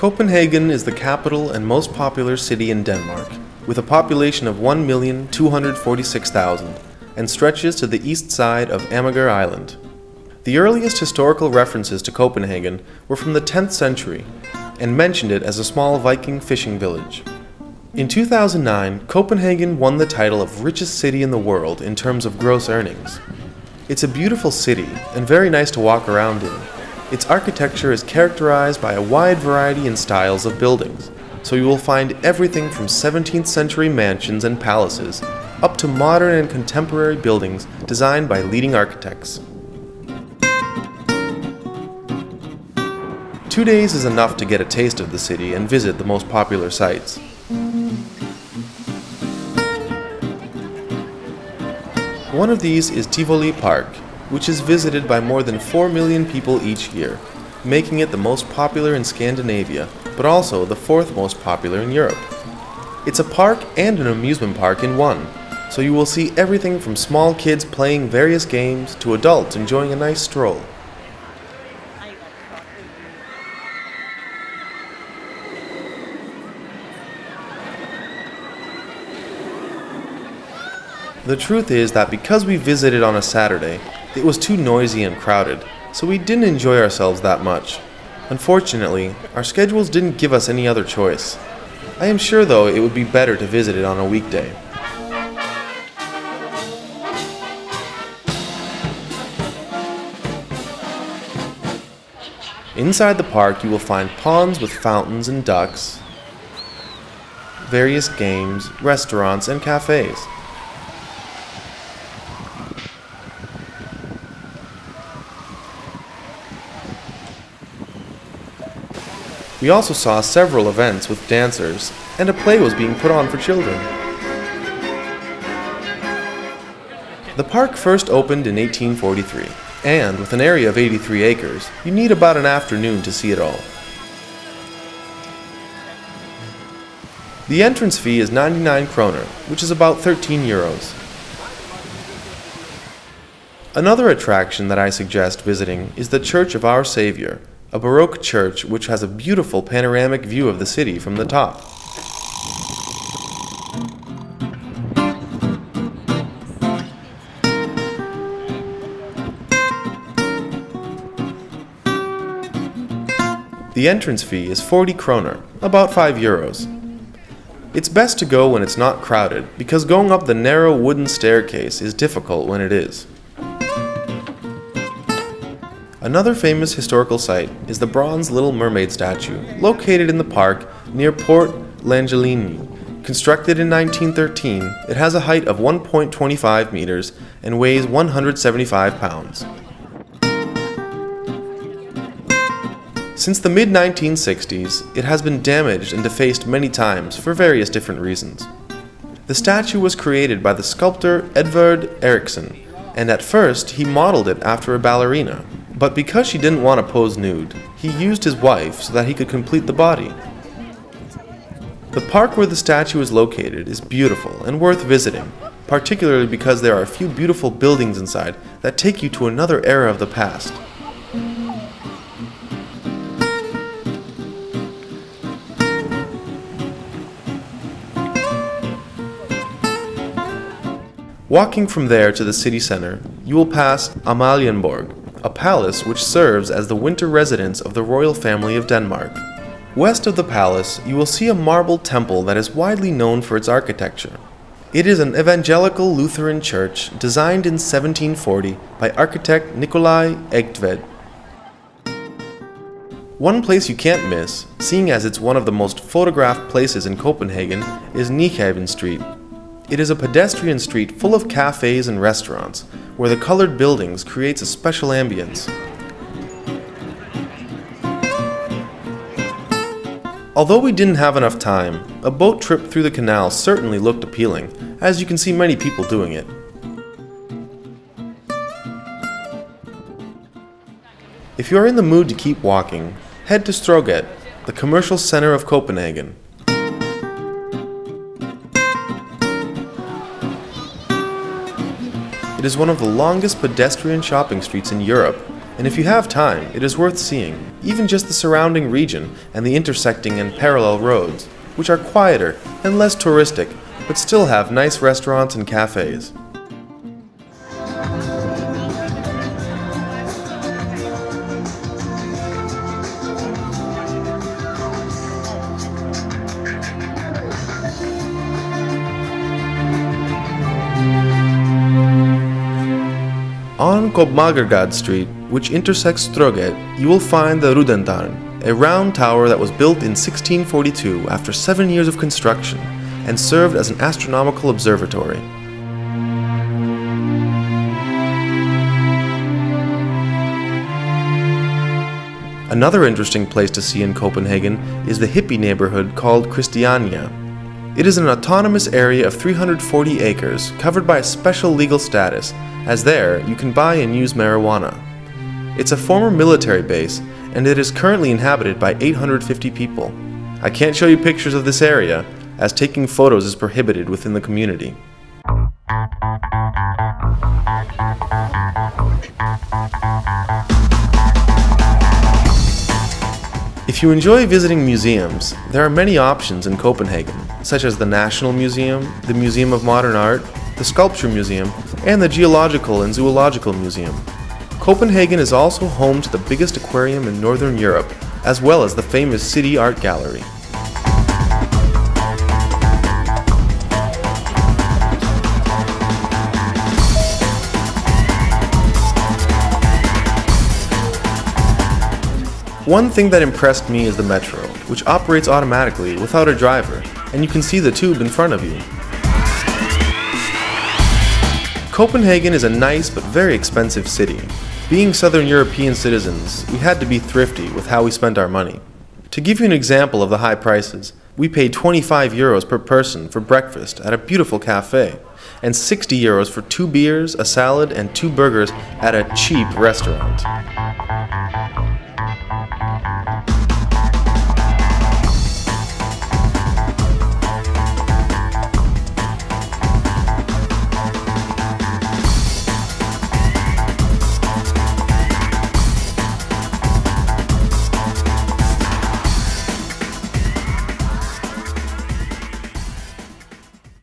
Copenhagen is the capital and most popular city in Denmark, with a population of 1,246,000, and stretches to the east side of Amager Island. The earliest historical references to Copenhagen were from the 10th century, and mentioned it as a small Viking fishing village. In 2009, Copenhagen won the title of richest city in the world in terms of gross earnings. It's a beautiful city and very nice to walk around in. Its architecture is characterized by a wide variety in styles of buildings, so you will find everything from 17th century mansions and palaces up to modern and contemporary buildings designed by leading architects. 2 days is enough to get a taste of the city and visit the most popular sites. One of these is Tivoli Park, which is visited by more than 4 million people each year, making it the most popular in Scandinavia, but also the fourth most popular in Europe. It's a park and an amusement park in one, so you will see everything from small kids playing various games to adults enjoying a nice stroll. The truth is that because we visited on a Saturday, it was too noisy and crowded, so we didn't enjoy ourselves that much. Unfortunately, our schedules didn't give us any other choice. I am sure though it would be better to visit it on a weekday. Inside the park you will find ponds with fountains and ducks, various games, restaurants and cafes. We also saw several events with dancers, and a play was being put on for children. The park first opened in 1843, and with an area of 83 acres, you need about an afternoon to see it all. The entrance fee is 99 kroner, which is about 13 euros. Another attraction that I suggest visiting is the Church of Our Savior, a Baroque church which has a beautiful panoramic view of the city from the top. The entrance fee is 40 kroner, about 5 euros. It's best to go when it's not crowded, because going up the narrow wooden staircase is difficult when it is. Another famous historical site is the bronze Little Mermaid statue, located in the park near Port Langelini. Constructed in 1913, it has a height of 1.25 meters and weighs 175 pounds. Since the mid-1960s, it has been damaged and defaced many times for various different reasons. The statue was created by the sculptor Edvard Eriksson, and at first he modeled it after a ballerina. But because she didn't want to pose nude, he used his wife so that he could complete the body. The park where the statue is located is beautiful and worth visiting, particularly because there are a few beautiful buildings inside that take you to another era of the past. Walking from there to the city center, you will pass Amalienborg, a palace which serves as the winter residence of the royal family of Denmark. West of the palace, you will see a marble temple that is widely known for its architecture. It is an evangelical Lutheran church designed in 1740 by architect Nikolai Eigtved. One place you can't miss, seeing as it's one of the most photographed places in Copenhagen, is Nyhavn Street. It is a pedestrian street full of cafes and restaurants, where the colored buildings creates a special ambience. Although we didn't have enough time, a boat trip through the canal certainly looked appealing, as you can see many people doing it. If you are in the mood to keep walking, head to Stroget, the commercial center of Copenhagen. It is one of the longest pedestrian shopping streets in Europe, and if you have time, it is worth seeing, even just the surrounding region and the intersecting and parallel roads, which are quieter and less touristic, but still have nice restaurants and cafes. On Copenhagen Street, which intersects Stroget, you will find the Rudentaren, a round tower that was built in 1642 after 7 years of construction and served as an astronomical observatory. Another interesting place to see in Copenhagen is the hippie neighborhood called Kristiania. It is an autonomous area of 340 acres covered by a special legal status, as there you can buy and use marijuana. It's a former military base, and it is currently inhabited by 850 people. I can't show you pictures of this area, as taking photos is prohibited within the community. If you enjoy visiting museums, there are many options in Copenhagen, such as the National Museum, the Museum of Modern Art, the Sculpture Museum, and the Geological and Zoological Museum. Copenhagen is also home to the biggest aquarium in Northern Europe, as well as the famous City Art Gallery. One thing that impressed me is the metro, which operates automatically without a driver, and you can see the tube in front of you. Copenhagen is a nice but very expensive city. Being Southern European citizens, we had to be thrifty with how we spent our money. To give you an example of the high prices, we paid 25 euros per person for breakfast at a beautiful cafe, and 60 euros for 2 beers, a salad, and 2 burgers at a cheap restaurant.